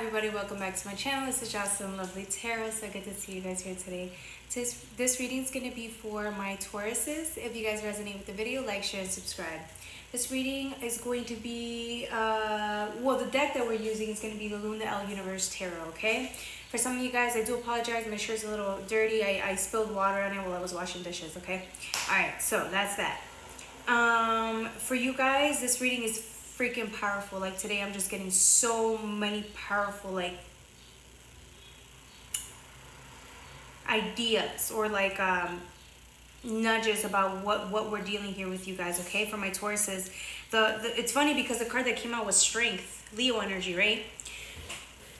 everybody, welcome back to my channel. This is Jocelyn Lovely Tarot. So good to see you guys here today. This reading is going to be for my Tauruses. If you guys resonate with the video, like, share, and subscribe. This reading is going to be, the deck that we're using is going to be the Luna L Universe Tarot, okay? For some of you guys, I do apologize. My shirt's a little dirty. I spilled water on it while I was washing dishes, okay? Alright, so that's that. For you guys, this reading is freaking powerful. Like today I'm just getting so many powerful like ideas or like nudges about what we're dealing here with you guys, okay? For my Tauruses, it's funny because the card that came out was Strength, Leo energy, right?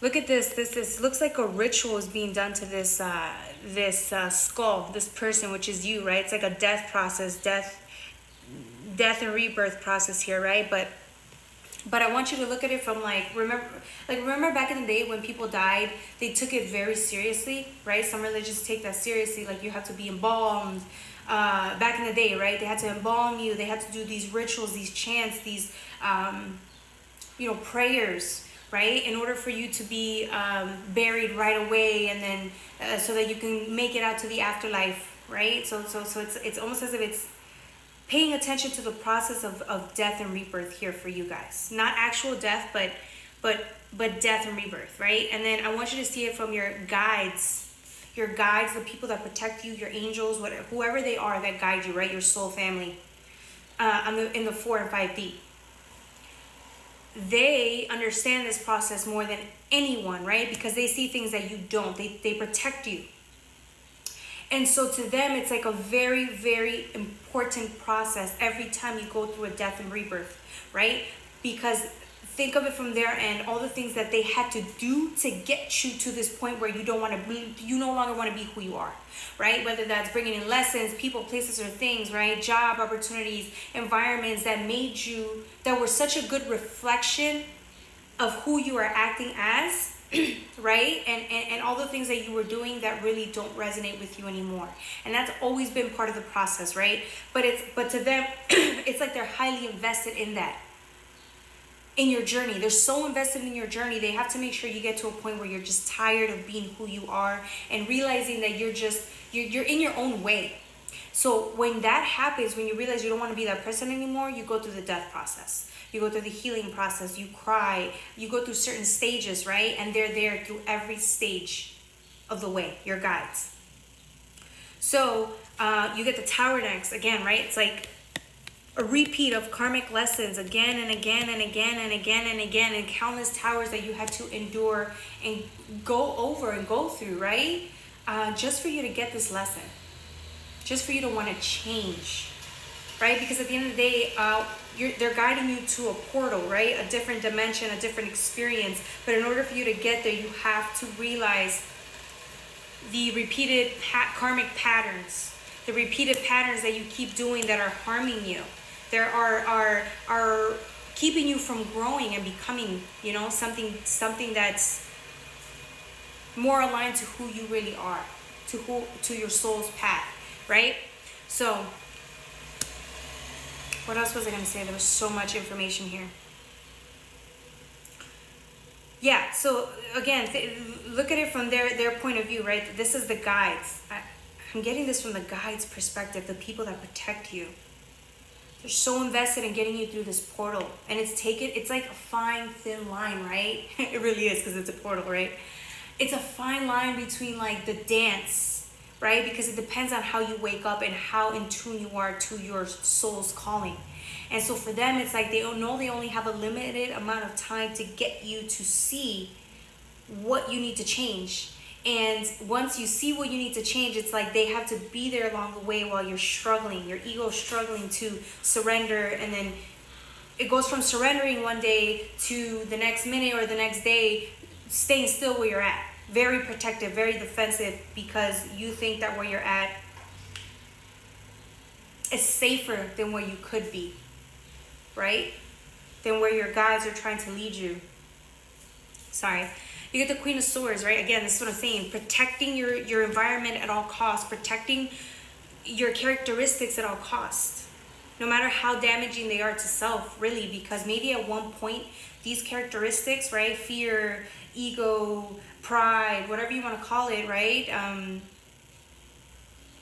Look at this. This looks like a ritual is being done to this skull, this person, which is you, right? It's like a death process, death and rebirth process here, right? But I want you to look at it from remember back in the day when people died, they took it very seriously, right? Some religions take that seriously, like you have to be embalmed. Back in the day, right? They had to embalm you. They had to do these rituals, these chants, these prayers, right? In order for you to be buried right away, and then so that you can make it out to the afterlife, right? So it's almost as if it's paying attention to the process of death and rebirth here for you guys. Not actual death, but death and rebirth, right? And then I want you to see it from your guides, the people that protect you, your angels, whoever they are that guide you, right? Your soul family, in the 4 and 5D. They understand this process more than anyone, right? Because they see things that you don't. They protect you. And so to them, it's like a very, very important process every time you go through a death and rebirth, right? Because think of it from their end, all the things that they had to do to get you to this point where you no longer want to be who you are, right? Whether that's bringing in lessons, people, places, or things, right? Job opportunities, environments that were such a good reflection of who you are acting as, right? And all the things that you were doing that really don't resonate with you anymore. And that's always been part of the process, right? But to them, it's like they're highly invested in that. In your journey. They're so invested in your journey. They have to make sure you get to a point where you're just tired of being who you are and realizing that you're in your own way. So when that happens, when you realize you don't want to be that person anymore, you go through the death process. You go through the healing process, you cry, you go through certain stages, right? And they're there through every stage of the way, your guides. So you get the Tower next, again, right? It's like a repeat of karmic lessons again and again and again and again and again, and countless towers that you had to endure and go over and go through, right? Just for you to get this lesson. Just for you to want to change, right? Because at the end of the day, they're guiding you to a portal, right? A different dimension, a different experience. But in order for you to get there, you have to realize the repeated karmic patterns, the repeated patterns that you keep doing that are harming you. There are keeping you from growing and becoming, something that's more aligned to who you really are, to your soul's path, right? So what else was I going to say? There was so much information here. Yeah, so again, look at it from their point of view, right? This is the guides. I'm getting this from the guides' perspective, the people that protect you. They're so invested in getting you through this portal. And it's like a fine, thin line, right? It really is, because it's a portal, right? It's a fine line between like the dance, right? Because it depends on how you wake up and how in tune you are to your soul's calling. And so for them, it's like they know they only have a limited amount of time to get you to see what you need to change. And once you see what you need to change, it's like they have to be there along the way while you're struggling. Your ego is struggling to surrender. And then it goes from surrendering one day to the next minute or the next day, staying still where you're at. Very protective, very defensive, because you think that where you're at is safer than where you could be, right? Than where your guides are trying to lead you. Sorry. You get the Queen of Swords, right? Again, this is what I'm saying. Protecting your environment at all costs. Protecting your characteristics at all costs. no matter how damaging they are to self, really, because maybe at one point these characteristics, right, fear, ego, pride, whatever you want to call it, right,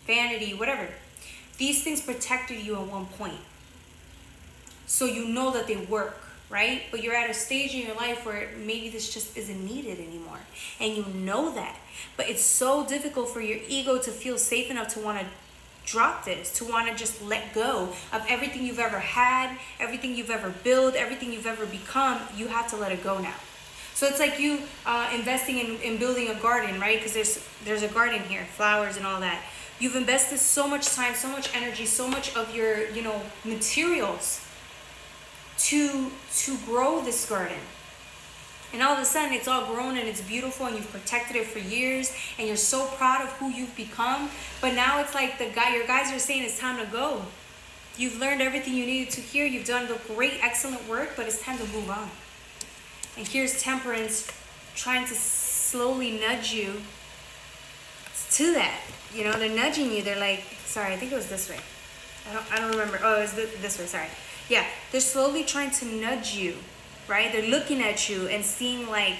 vanity, whatever, these things protected you at one point, so you know that they work, right? But you're at a stage in your life where maybe this just isn't needed anymore, and you know that, but it's so difficult for your ego to feel safe enough to want to drop this, to want to just let go of everything you've ever had, everything you've ever built, everything you've ever become. You have to let it go now. So it's like you investing in building a garden, right? Because there's a garden here, flowers and all that. You've invested so much time, so much energy, so much of your, materials to grow this garden. And all of a sudden it's all grown and it's beautiful and you've protected it for years and you're so proud of who you've become. But now it's like your guys are saying it's time to go. You've learned everything you needed to hear. You've done the great, excellent work, but it's time to move on. And here's Temperance trying to slowly nudge you to that. They're nudging you. They're like, sorry, I think it was this way. I don't remember. Oh, it was this way, sorry. Yeah, they're slowly trying to nudge you, right? They're looking at you and seeing like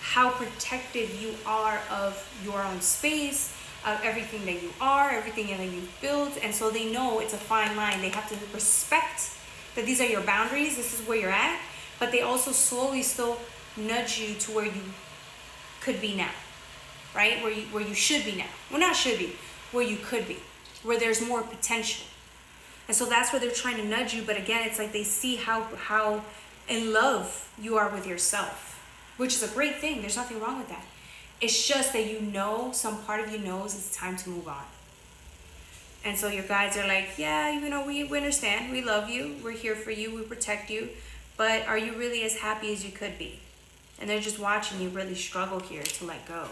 how protected you are of your own space, of everything that you are, everything that you've built. And so they know it's a fine line. They have to respect that these are your boundaries. This is where you're at. But they also slowly still nudge you to where you could be now, right? Where you should be now. Well, not should be, where you could be, where there's more potential. And so that's where they're trying to nudge you. But again, it's like they see how in love you are with yourself, which is a great thing. There's nothing wrong with that. It's just that some part of you knows it's time to move on. And so your guides are like, yeah, we understand. We love you. We're here for you. We protect you. But are you really as happy as you could be? And they're just watching you really struggle here to let go.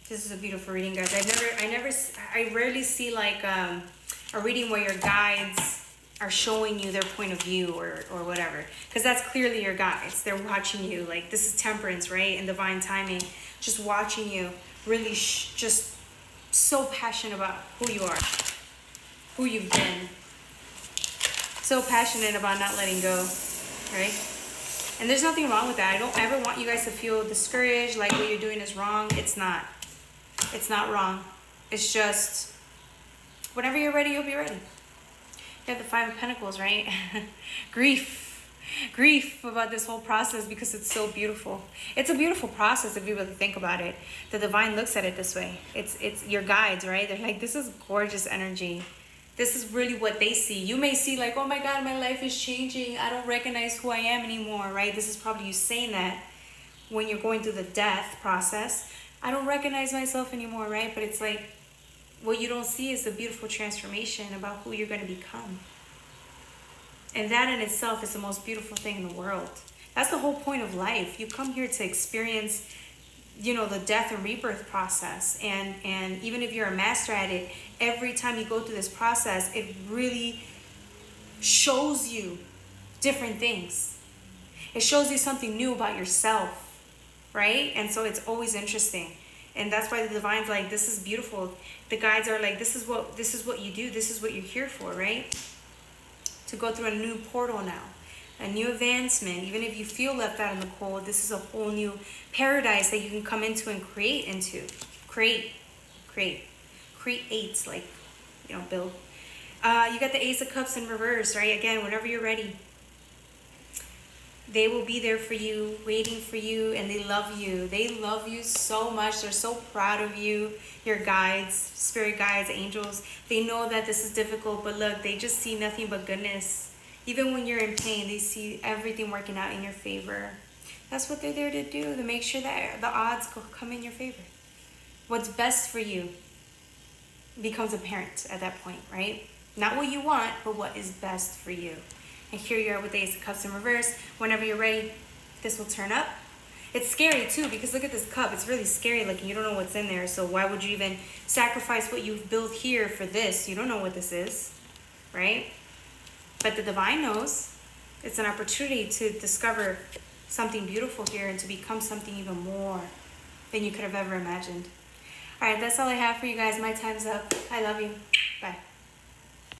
This is a beautiful reading, guys. I rarely see like a reading where your guides are showing you their point of view or whatever, because that's clearly your guides. They're watching you. Like, this is Temperance, right? And divine timing, just watching you, really just so passionate about who you are, who you've been, so passionate about not letting go, right? And there's nothing wrong with that. I don't ever want you guys to feel discouraged, like what you're doing is wrong. It's not wrong. It's just whenever you're ready, you'll be ready. You have the Five of Pentacles, right? Grief about this whole process, because it's so beautiful. It's a beautiful process if you really think about it. The divine looks at it this way. It's your guides, right? They're like, this is gorgeous energy. This is really what they see. You may see like, oh my God, my life is changing. I don't recognize who I am anymore, right? This is probably you saying that when you're going through the death process. I don't recognize myself anymore, right? But it's like, what you don't see is the beautiful transformation about who you're going to become. And that in itself is the most beautiful thing in the world. That's the whole point of life. You come here to experience, the death and rebirth process. And even if you're a master at it, every time you go through this process, it really shows you different things. It shows you something new about yourself, right? And so it's always interesting. And that's why the divine's like, this is beautiful. The guides are like, this is what you do. This is what you're here for, right? To go through a new portal now, a new advancement. Even if you feel left out in the cold, this is a whole new paradise that you can come into and create into. Create, like, build. You got the Ace of Cups in reverse, right? Again, whenever you're ready. They will be there for you, waiting for you, and they love you. They love you so much. They're so proud of you, your guides, spirit guides, angels. They know that this is difficult, but look, they just see nothing but goodness. Even when you're in pain, they see everything working out in your favor. That's what they're there to do, to make sure that the odds come in your favor. What's best for you becomes apparent at that point, right? Not what you want, but what is best for you. And here you are with the Ace of Cups in reverse. Whenever you're ready, this will turn up. It's scary too, because look at this cup. It's really scary looking. You don't know what's in there. So why would you even sacrifice what you've built here for this? You don't know what this is, right? But the divine knows. It's an opportunity to discover something beautiful here and to become something even more than you could have ever imagined. All right, that's all I have for you guys. My time's up. I love you. Bye.